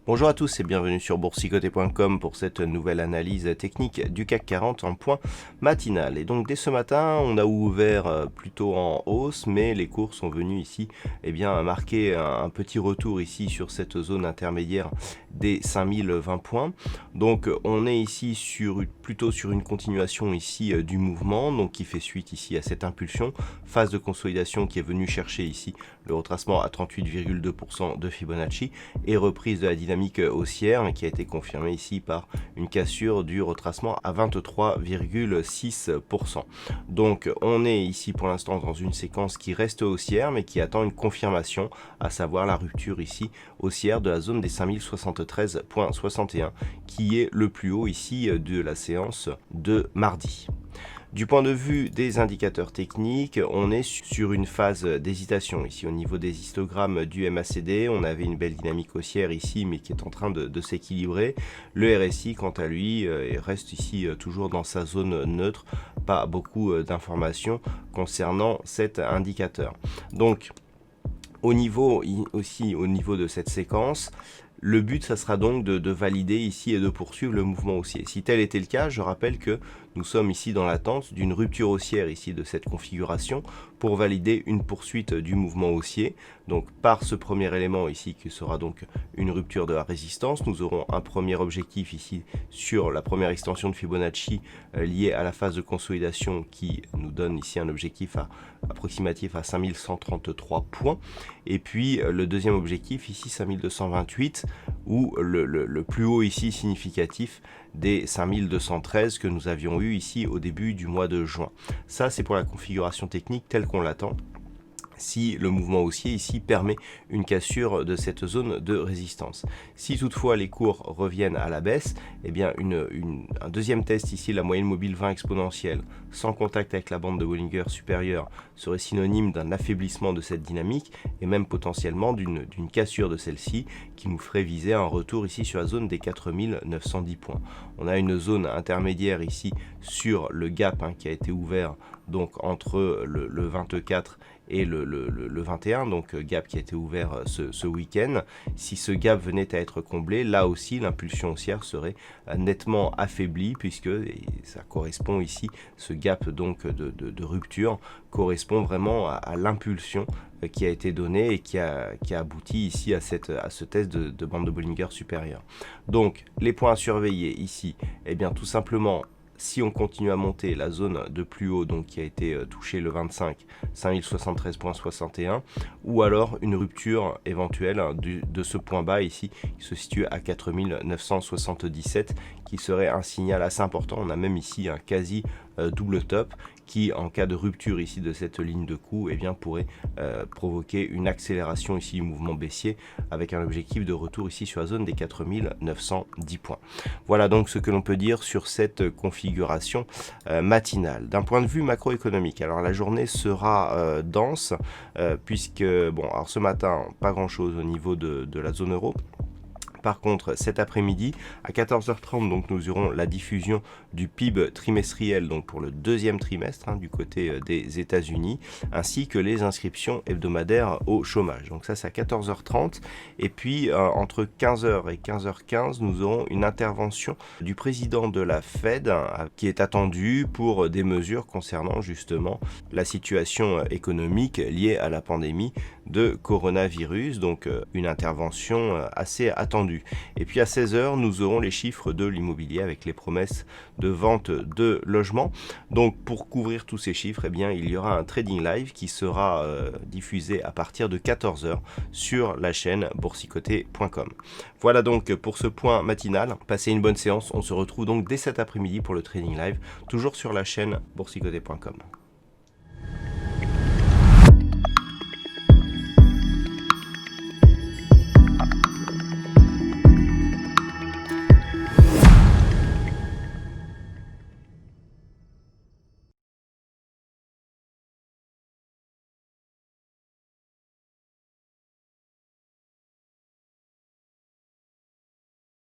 Bonjour à tous et bienvenue sur boursicoté.com pour cette nouvelle analyse technique du CAC 40 en point matinal. Et donc dès ce matin, on a ouvert plutôt en hausse, mais les cours sont venus ici marquer un petit retour ici sur cette zone intermédiaire des 5020 points. Donc on est ici plutôt sur une continuation ici du mouvement, donc qui fait suite ici à cette impulsion, phase de consolidation qui est venue chercher ici le retracement à 38,2% de Fibonacci et reprise de la dynamique haussière qui a été confirmée ici par une cassure du retracement à 23,6%. Donc on est ici pour l'instant dans une séquence qui reste haussière mais qui attend une confirmation, à savoir la rupture ici haussière de la zone des 5073,61 qui est le plus haut ici de la séance de mardi. Du point de vue des indicateurs techniques, on est sur une phase d'hésitation. Ici, au niveau des histogrammes du MACD, on avait une belle dynamique haussière ici, mais qui est en train de s'équilibrer. Le RSI, quant à lui, reste ici toujours dans sa zone neutre. Pas beaucoup d'informations concernant cet indicateur. Donc, au niveau de cette séquence, le but, ça sera donc de valider ici et de poursuivre le mouvement haussier. Si tel était le cas, je rappelle que nous sommes ici dans l'attente d'une rupture haussière ici de cette configuration pour valider une poursuite du mouvement haussier. Donc par ce premier élément ici qui sera donc une rupture de la résistance, nous aurons un premier objectif ici sur la première extension de Fibonacci liée à la phase de consolidation qui nous donne ici un objectif approximatif à 5133 points. Et puis le deuxième objectif ici 5228 ou le plus haut ici significatif des 5213 que nous avions eu ici au début du mois de juin. Ça c'est pour la configuration technique telle qu'on l'attend. Si le mouvement haussier ici permet une cassure de cette zone de résistance. Si toutefois les cours reviennent à la baisse, eh bien un deuxième test ici, la moyenne mobile 20 exponentielle, sans contact avec la bande de Bollinger supérieure, serait synonyme d'un affaiblissement de cette dynamique et même potentiellement d'une cassure de celle-ci qui nous ferait viser un retour ici sur la zone des 4910 points. On a une zone intermédiaire ici sur le gap qui a été ouvert donc entre le 24 et le 21, donc gap qui a été ouvert ce week-end. Si ce gap venait à être comblé, là aussi l'impulsion haussière serait nettement affaiblie puisque ça correspond ici, ce gap donc de rupture correspond vraiment à l'impulsion qui a été donnée et qui a abouti ici à ce test de bande de Bollinger supérieure. Donc les points à surveiller ici, eh bien tout simplement, si on continue à monter la zone de plus haut, donc qui a été touchée le 25, 5073,61, ou alors une rupture éventuelle de ce point bas ici, qui se situe à 4977, qui serait un signal assez important. On a même ici un quasi double top qui, en cas de rupture ici de cette ligne de coup, pourrait provoquer une accélération ici du mouvement baissier avec un objectif de retour ici sur la zone des 4910 points. Voilà donc ce que l'on peut dire sur cette configuration matinale. D'un point de vue macroéconomique, alors la journée sera dense puisque, alors ce matin, pas grand chose au niveau de la zone euro. Par contre, cet après-midi, à 14h30, donc, nous aurons la diffusion du PIB trimestriel donc pour le deuxième trimestre du côté des États-Unis, ainsi que les inscriptions hebdomadaires au chômage. Donc ça, c'est à 14h30. Et puis, entre 15h et 15h15, nous aurons une intervention du président de la Fed qui est attendue pour des mesures concernant justement la situation économique liée à la pandémie de coronavirus. Donc, une intervention assez attendue. Et puis à 16h, nous aurons les chiffres de l'immobilier avec les promesses de vente de logements. Donc pour couvrir tous ces chiffres, il y aura un trading live qui sera diffusé à partir de 14h sur la chaîne boursicoté.com. Voilà donc pour ce point matinal. Passez une bonne séance. On se retrouve donc dès cet après-midi pour le trading live, toujours sur la chaîne boursicoté.com.